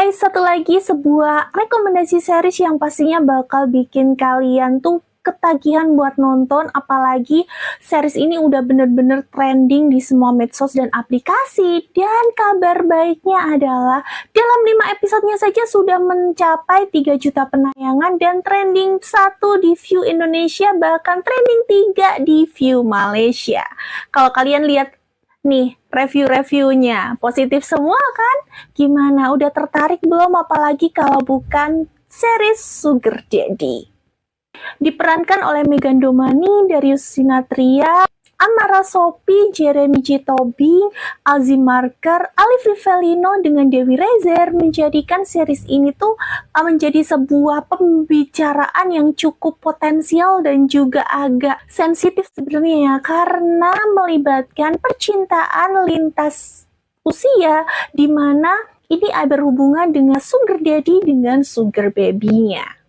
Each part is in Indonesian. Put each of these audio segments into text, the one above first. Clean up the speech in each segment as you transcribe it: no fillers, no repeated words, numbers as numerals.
Hai, satu lagi sebuah rekomendasi series yang pastinya bakal bikin kalian tuh ketagihan buat nonton, apalagi series ini udah bener-bener trending di semua medsos dan aplikasi. Dan kabar baiknya adalah dalam 5 episodenya saja sudah mencapai 3 juta penayangan dan trending 1 di view Indonesia, bahkan trending 3 di view Malaysia. Kalau kalian lihat nih review-reviewnya positif semua kan? Gimana, udah tertarik belum? Apalagi kalau bukan series Sugar Daddy. Diperankan oleh Meghan Domani, Darius Sinathrya, Amara Sophie, Jeremy J. Tobing, Azim Marker, Alif Rivelino dengan Dewi Rezer menjadikan series ini tuh menjadi sebuah pembicaraan yang cukup potensial dan juga agak sensitif sebenarnya ya, karena melibatkan percintaan lintas usia di mana ini berhubungan dengan sugar daddy dengan sugar baby-nya.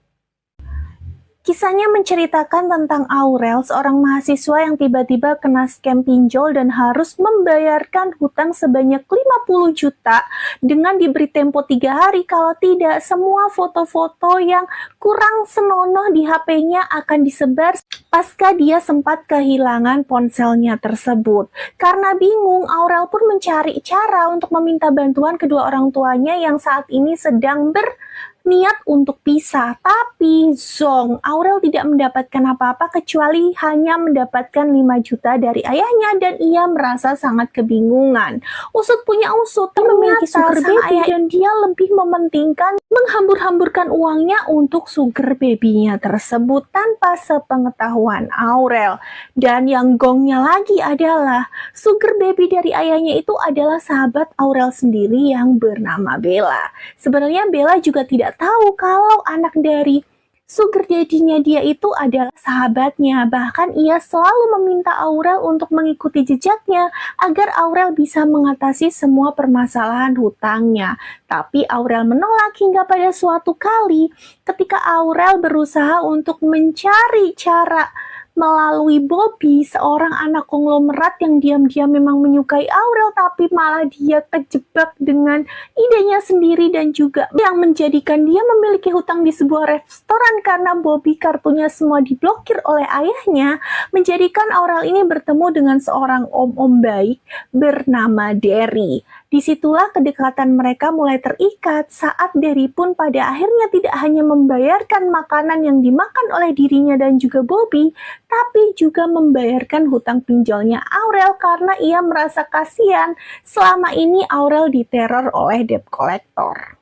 Kisahnya menceritakan tentang Aurel, seorang mahasiswa yang tiba-tiba kena scam pinjol dan harus membayarkan hutang sebanyak 50 juta dengan diberi tempo 3 hari. Kalau tidak, semua foto-foto yang kurang senonoh di HP-nya akan disebar pasca dia sempat kehilangan ponselnya tersebut. Karena bingung, Aurel pun mencari cara untuk meminta bantuan kedua orang tuanya yang saat ini sedang berniat untuk pisah. Tapi zong, Aurel tidak mendapatkan apa-apa kecuali hanya mendapatkan 5 juta dari ayahnya dan ia merasa sangat kebingungan. Usut punya usut, memiliki sugar baby dan dia lebih mementingkan menghambur-hamburkan uangnya untuk sugar baby-nya tersebut tanpa sepengetahuan Aurel. Dan yang gongnya lagi adalah sugar baby dari ayahnya itu adalah sahabat Aurel sendiri yang bernama Bella. Sebenarnya Bella juga tidak tahu kalau anak dari sugar daddy-nya dia itu adalah sahabatnya. Bahkan ia selalu meminta Aurel untuk mengikuti jejaknya agar Aurel bisa mengatasi semua permasalahan hutangnya. Tapi Aurel menolak hingga pada suatu kali ketika Aurel berusaha untuk mencari cara melalui Bobby, seorang anak konglomerat yang diam-diam memang menyukai Aurel, tapi malah dia terjebak dengan idenya sendiri dan juga yang menjadikan dia memiliki hutang di sebuah restoran karena Bobby kartunya semua diblokir oleh ayahnya, menjadikan Aurel ini bertemu dengan seorang om-om baik bernama Derry. Disitulah kedekatan mereka mulai terikat saat Derry pun pada akhirnya tidak hanya membayarkan makanan yang dimakan oleh dirinya dan juga Bobby, tapi juga membayarkan hutang pinjolnya Aurel karena ia merasa kasihan selama ini Aurel diteror oleh debt collector.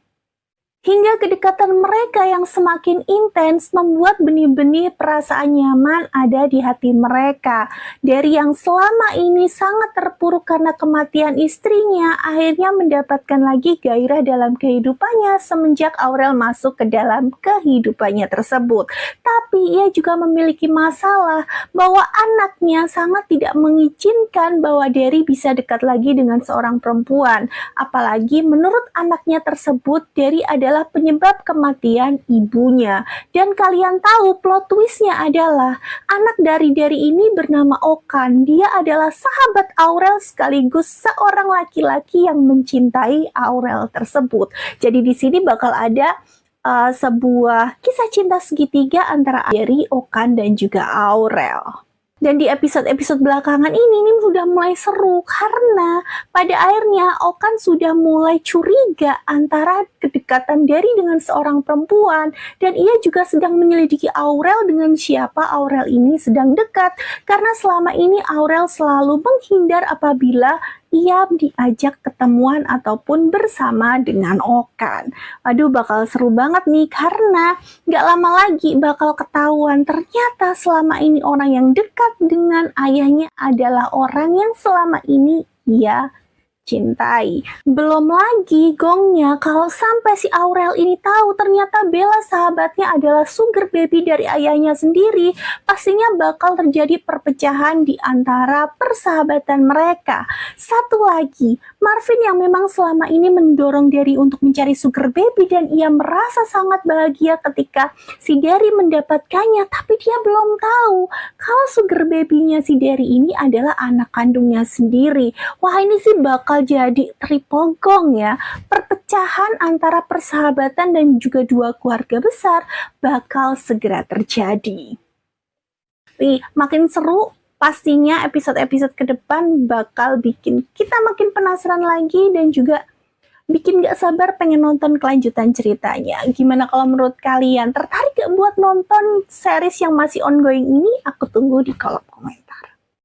Hingga kedekatan mereka yang semakin intens membuat benih-benih perasaan nyaman ada di hati mereka. Dari yang selama ini sangat terpuruk karena kematian istrinya, akhirnya mendapatkan lagi gairah dalam kehidupannya semenjak Aurel masuk ke dalam kehidupannya tersebut. Tapi ia juga memiliki masalah bahwa anaknya sangat tidak mengizinkan bahwa Derry bisa dekat lagi dengan seorang perempuan. Apalagi menurut anaknya tersebut, Derry adalah penyebab kematian ibunya. Dan kalian tahu plot twistnya adalah anak dari Derry ini bernama Okan. Dia adalah sahabat Aurel sekaligus seorang laki-laki yang mencintai Aurel tersebut. Jadi di sini bakal ada sebuah kisah cinta segitiga antara Derry, Okan, dan juga Aurel. Dan di episode-episode belakangan ini sudah mulai seru karena pada akhirnya Okan sudah mulai curiga antara kedekatan Derry dengan seorang perempuan dan ia juga sedang menyelidiki Aurel dengan siapa Aurel ini sedang dekat karena selama ini Aurel selalu menghindar apabila ia diajak ketemuan ataupun bersama dengan Okan. Aduh, bakal seru banget nih karena gak lama lagi bakal ketahuan ternyata selama ini orang yang dekat dengan ayahnya adalah orang yang selama ini ia cintai. Belum lagi gongnya kalau sampai si Aurel ini tahu ternyata Bella sahabatnya adalah sugar baby dari ayahnya sendiri, pastinya bakal terjadi perpecahan di antara persahabatan mereka. Satu lagi, Marvin yang memang selama ini mendorong Derry untuk mencari sugar baby dan ia merasa sangat bahagia ketika si Derry mendapatkannya, tapi dia belum tahu kalau sugar baby-nya si Derry ini adalah anak kandungnya sendiri. Wah, ini sih bakal jadi triple gong ya. Perpecahan antara persahabatan dan juga dua keluarga besar bakal segera terjadi. Makin seru. Pastinya episode-episode ke depan bakal bikin kita makin penasaran lagi dan juga bikin gak sabar pengen nonton kelanjutan ceritanya. Gimana kalau menurut kalian? Tertarik gak buat nonton series yang masih ongoing ini? Aku tunggu di kolom komentar.